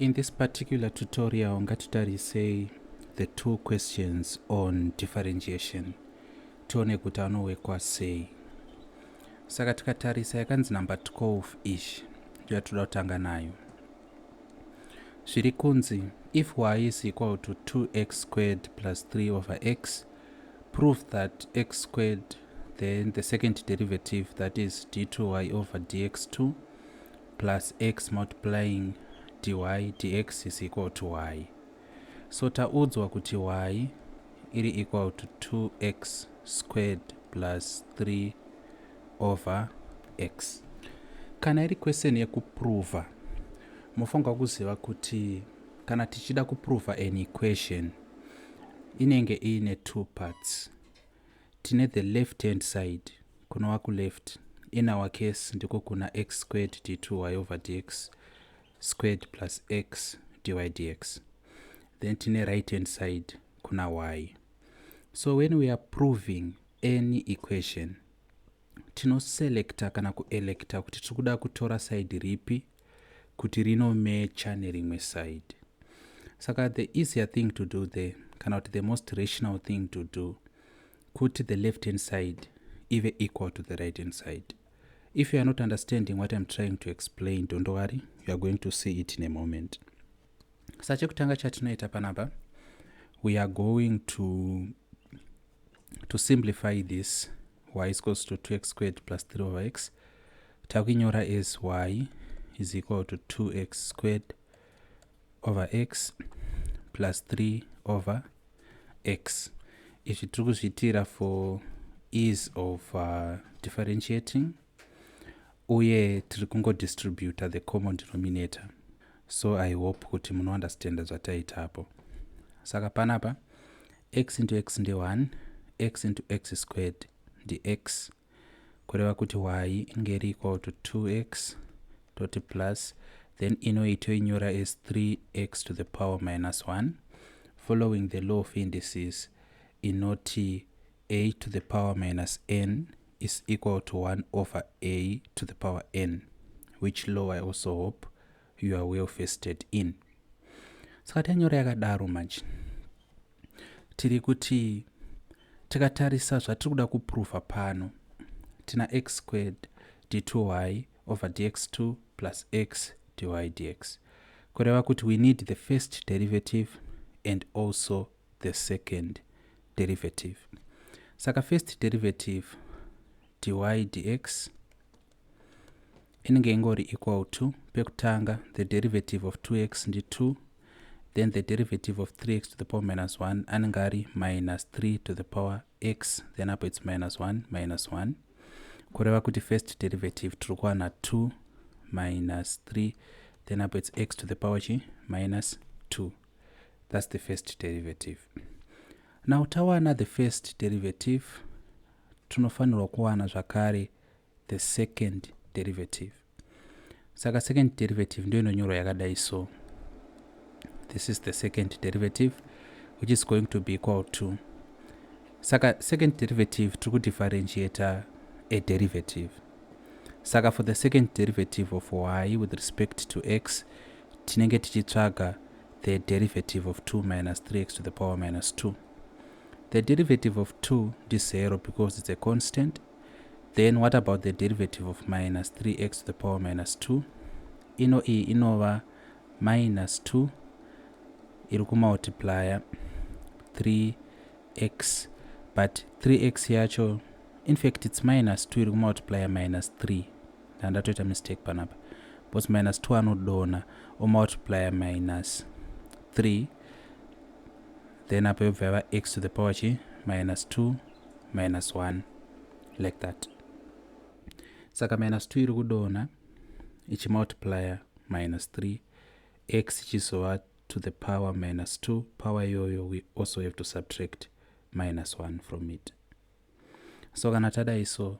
In this particular tutorial, ngatitarise the two questions on differentiation. Tione kuti anowekwa sei. Saka tikatarisa yakanzi number 12 ish yatoda kutanga nayo. Zviri kunzi if y is equal to 2x squared plus 3 over x, prove that x squared, then the second derivative, that is d2y over dx2 plus x multiplying dy dx is equal to y. So taudzwa kuti y iri equal to 2x squared plus 3 over x. Kana iri question yekuprova, mofanga kuziva kuti kana tichida kuprova an equation inenge ine two parts. Tine the left hand side, kunova ku left. In our case ndiko kuna x squared d2y over dx squared plus x dy dx. Then tine right hand side kuna y. So when we are proving any equation, tinoselecta kana kuelecta kuti tikuda kutora side ripi kuti rinomecha nerimwe side. Saka the easier thing to do there, kana kuti the most rational thing to do, kuti the left hand side ive equal to the right hand side. If you are not understanding what I'm trying to explain, don't worry, you are going to see it in a moment. Sachekutanga chatinoita panapa, we are going to simplify this. Y is equals to 2x squared plus 3 over x. Takuinyora is y is equal to 2x squared over x plus 3 over x. If you tiri for ease of differentiating, uye tiri kungo distribute the common denominator. So I hope kuti muno understand zvataita hapo. Saka panapa x into x ndi 1, x into x squared ndi x, kureva kuti y ingeri equal to 2x dot plus, then inoito inyora is 3x to the power minus 1. Following the law of indices, inoti a to the power minus n is equal to 1 over a to the power n, which law I also hope you are well vested in. Saka tanyora yakadaro manje, tiri kuti tikatarisa zvatiri kuda kuprova pano, tina x squared d2y over dx2 plus x dy dx. Kureva kuti we need the first derivative and also the second derivative. Saka first derivative dy dx inenge ingori equal to, pekutanga the derivative of 2x ndi 2, then the derivative of 3x to the power minus 1 anenge minus 3 to the power x, then up it's minus 1 minus 1. Kureva kuti first derivative turikuwana 2 minus 3, then up it's x to the power minus 2. That's the first derivative. Now tawana the first derivative, tunofanirwa kuwana zvakare the second derivative. Saka second derivative ndio inonyorwa yakadai so. This is the second derivative, which is going to be equal to, saka second derivative to differentiate a derivative. Saka for the second derivative of y with respect to x, tinenge tichitsvaga the derivative of 2 minus 3x to the power minus 2. The derivative of 2 is 0 because it's a constant. Then what about the derivative of minus 3x to the power minus 2? Inova minus 2 iriku multiplier 3x, but 3x yacho, in fact it's minus 2 iriku multiplier minus 3. Ndatoita mistake panapa, but minus 2 anodona o multiplier minus 3, then up over x to the power minus 2 minus 1, like that. Saka minus 2 iri kudona ichi multiplier minus 3, x ichizowa to the power minus 2, power yoyo we also have to subtract minus 1 from it. So kana tadai so,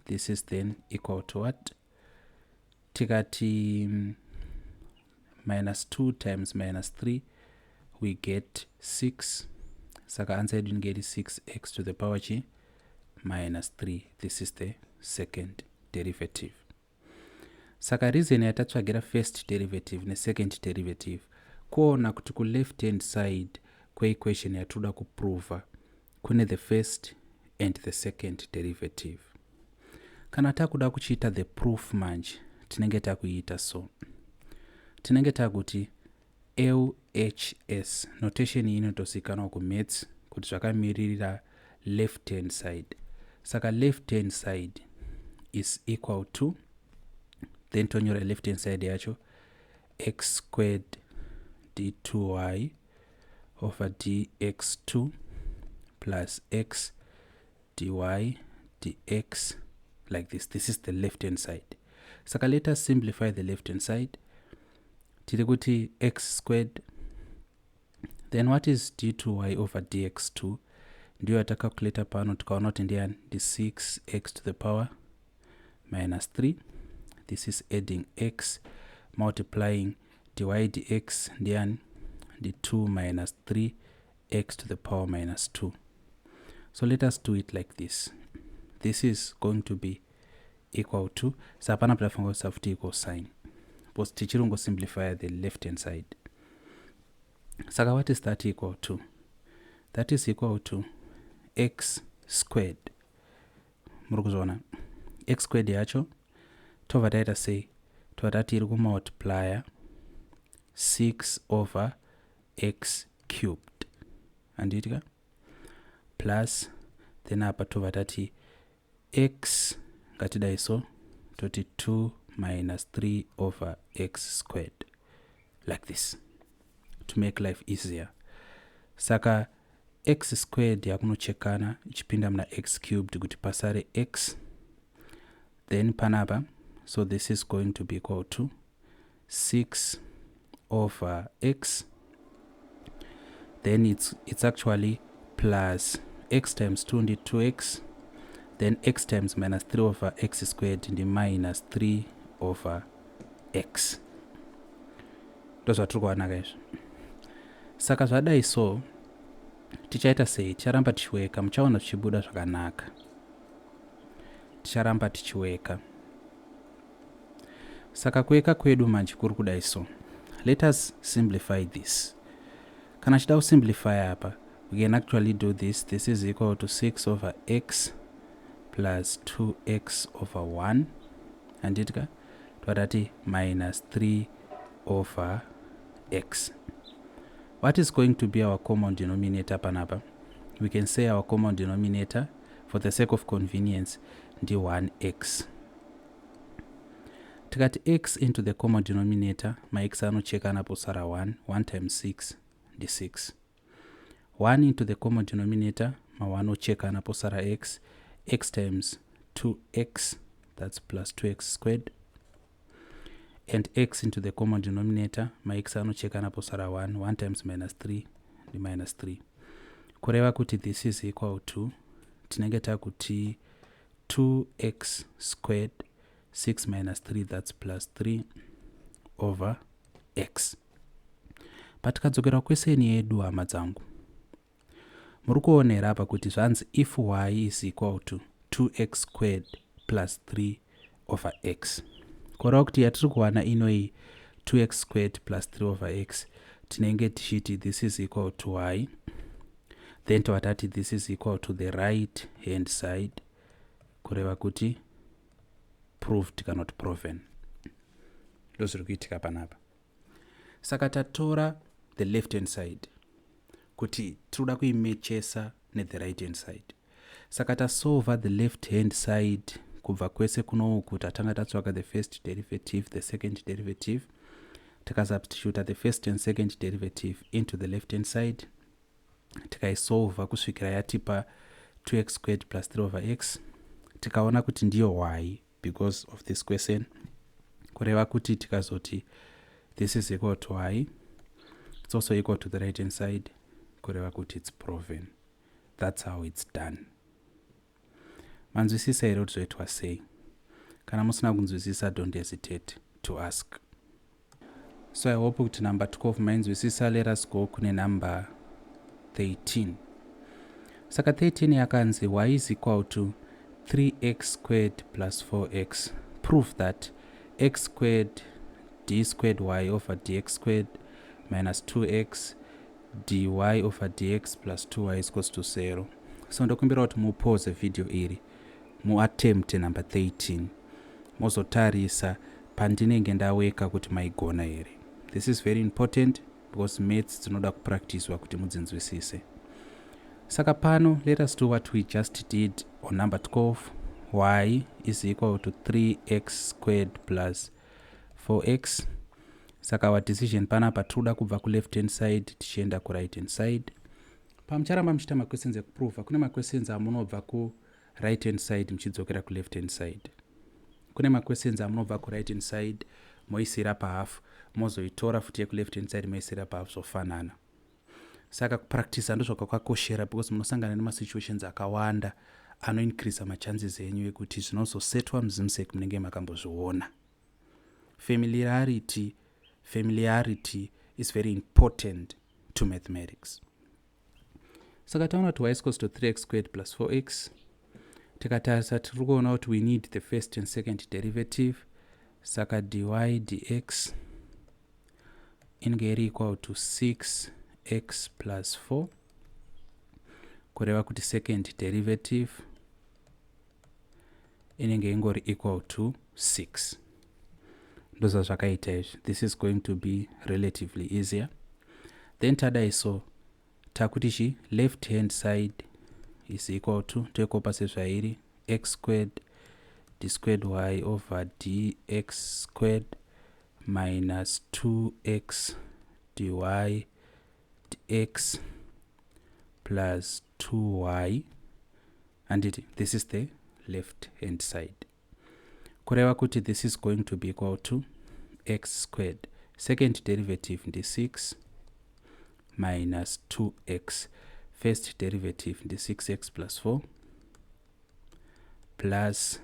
this is then equal to what? Tikati minus 2 times minus 3, we get 6. Saka answer yedu ingeri 6x to the power minus 3. This is the second derivative. saka reason yatatsvagira first derivative nesecond derivative kuona kuti ku left hand side kweequation yatoda kuprova kune the first and the second derivative. Kana takuda kuchiita the proof manje tinenge takuita so tinenge takuti LHS notation iyi inotozikanwa kumaths kuti zvakamiririra left hand side. Saka left hand side is equal to, then tonyora left hand side yacho x squared d2y over dx2 plus x dy dx like this. This is the left hand side. Saka let us simplify the left hand side. Tirikuti x squared, then what is d2y over dx2? Ndio yatacalculate pano tukaona kuti ndiani ndi 6x to the power minus 3. This is adding x multiplying dy dx ndiani ndi 2 minus 3x to the power minus 2. So let us do it like this. This is going to be equal to, sapana plafongo safuti equal sign, because tichirungo simplify the left hand side. Saka what is that equal to? That is equal to x squared. Murukuzona x squared yacho tova taita say tova iri kumultiplier 6 over x cubed anditika plus then apa tova tati x ngatidai so toti 2 minus 3 over x squared like this to make life easier. Saka x squared yakunochekana ichipinda mna x cubed kuti pasare x, then panapa, so this is going to be equal to 6 over x, then it's actually plus x times 2 ndi 2x, then x times minus 3 over x squared ndi minus 3 over x. Those are true guys. Saka zvadai so tichaita sei? Ticharamba tichiweka, muchaona tichibuda zvakanaka. Ticharamba tichiweka. Saka kuweka kwedu manje kuri kudai so. Let us simplify this. Kana chida kusimplify apa, we can actually do this. This is equal to 6 over x plus 2x over 1. Anditika twadati minus 3 over x. What is going to be our common denominator panapa? We can say our common denominator, for the sake of convenience, ndi 1x. Tikati x into the common denominator, my x anocheka napo sara 1. 1 times 6 ndi 6. 1 into the common denominator, my 1 ocheka napo sara x. X times 2x, that's plus 2x squared. And x into the common denominator, my x anocheka napo sara 1. 1 times minus 3 ndi minus 3. Kureva kuti this is equal to, tinenge takuti 2x squared 6 minus 3, that's plus 3 over x. But kadzokera kweseni yedu hama dzangu, muri kuonera apa kuti zvanzi if y is equal to 2x squared plus 3 over x. Kureva kuti yatiri kuwana inoi 2x squared plus 3 over x, tinenge tichiti this is equal to y, then towatati this is equal to the right hand side, kureva kuti proved cannot proven. Ndozviri kuitika panapa. Saka tatora the left hand side kuti tiruda kuimechesa ne the right hand side. Saka tasolve the left hand side kubva kwese kunoku tatanga tatsvaka the first derivative, the second derivative, tikasubstitute the first and second derivative into the left hand side, tikaisolve kusvikira yatipa 2x squared plus 3 over x. Tikaona kuti ndiyo y because of this question. Kureva kuti tikazoti this is equal to y, it's also equal to the right hand side, kureva kuti it's proven. That's how it's done. Manzwisisa here what it was saying. Kana musina kunzwisisa, don't hesitate to ask. So I hope kuti number 12 manzwisisa. Let us go kune number 13. Saka 13 yakanzi y is equal to 3x squared plus 4x. Prove that x squared d squared y over dx squared minus 2x dy over dx plus 2y is equals to 0. So ndokumbira kuti mupause video iri muattempt number 13 mozotarisa pandinenge ndaweka kuti maigona here. This is very important because maths dzinoda kupracticewa kuti mudzinzwisise. Saka pano let us do what we just did on number 12. Y is equal to 3x squared plus 4x. Saka our decision panapa truda kubva ku left hand side tichienda ku right hand side. Pamucharamba muchita ma questions ekuprova kune ma questions amunobva ku right hand side muchidzokera ku left hand side. Kune ma questions amunobva ku right hand side moisira pa half mozoitora futi ku left hand side moisira pa half zofanana. Saka kupractice ndo zvakakoshera because munosangana nema situations akawanda ano increase ma chances enyu ekuti zvinozosetwa muzimsek munenge makambozviona. Familiarity is very important to mathematics. Saka taona kuti y is equals to 3x squared plus 4x. Tikatarisa tiri kuona kuti we need the first and second derivative. Saka dy dx inenge iri equal to 6x plus 4. Kureva kuti second derivative inenge ingori equal to 6. Ndoza zvakaita izvi. This is going to be relatively easier. Then tadaiso takuti chi left hand side is equal to tekopa sezvairi x squared d squared y over dx squared minus 2x dy dx plus 2y, and this is the left hand side. Kureva kuti this is going to be equal to x squared. Second derivative ndi 6 minus 2x. First derivative ndi 6x plus 4 plus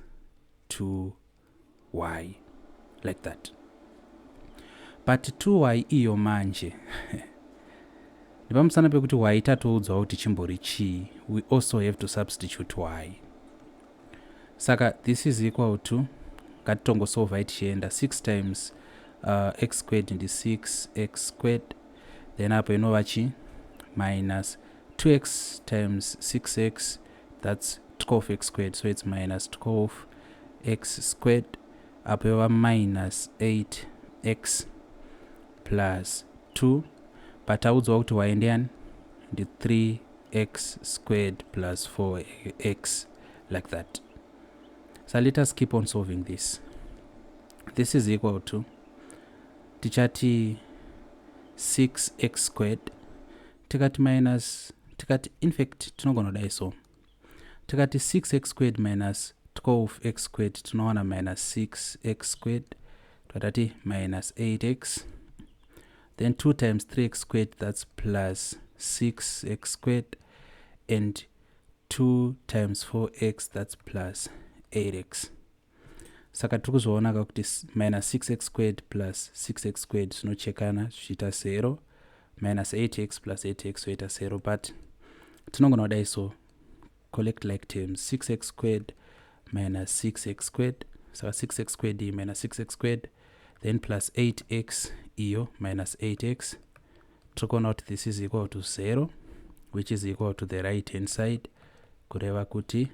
2y, like that. But 2y iyo manje ndipamusana pekuti y tatoudzwa kuti chimbori chii, we also have to substitute y. Saka this is equal to ngatitongosolva tichienda 6 times x squared ndi 6x squared, then apo inova chi minus 2x times 6x, that's 12x squared, so it's minus 12x squared. Apo yova minus 8x plus 2, but taudzwa kuti y ndiani ndi 3x squared plus 4x, like that. So let us keep on solving this. This is equal to tichati 6x squared tikati minus tikati, in fact tinogona kudai so tikati 6x squared minus 12x squared tinowana minus 6x squared, tatati minus 8x, then 2 times 3x squared, that's plus 6x squared, and 2 times 4x, that's plus 8x. Saka tiri kuzoona kuti minus 6x squared plus 6x squared zvinochekana zvichiita 0, minus 8x plus 8x zvoita 0, but tinogona kudai so collect like terms 6x squared minus 6x squared. Saka 6x squared iyi minus 6x squared, then plus 8x iyo minus 8x. Tiri kuona kuti this is equal to 0, which is equal to the right hand side. Kureva kuti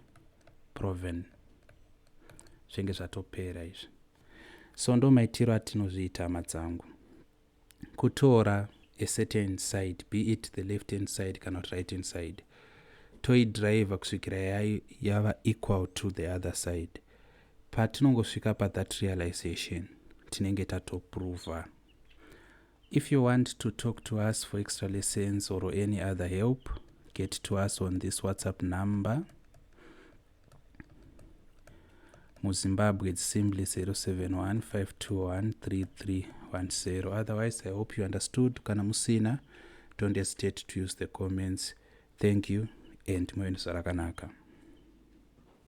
proven. Zvenge zvatopera izvi. So ndo maitiro atinozviita madzangu. Kutora a certain side, be it the left hand side kana right hand side, toidrive kusvikira yava equal to the other side. Patinongosvika pa that realization tinenge tatoprova. If you want to talk to us for extra lessons or any other help, get to us on this WhatsApp number. Muzimbabwe, it's simply 071-521-3310. Otherwise, I hope you understood. Kana musina, don't hesitate to use the comments. Thank you, and muve zvakanaka.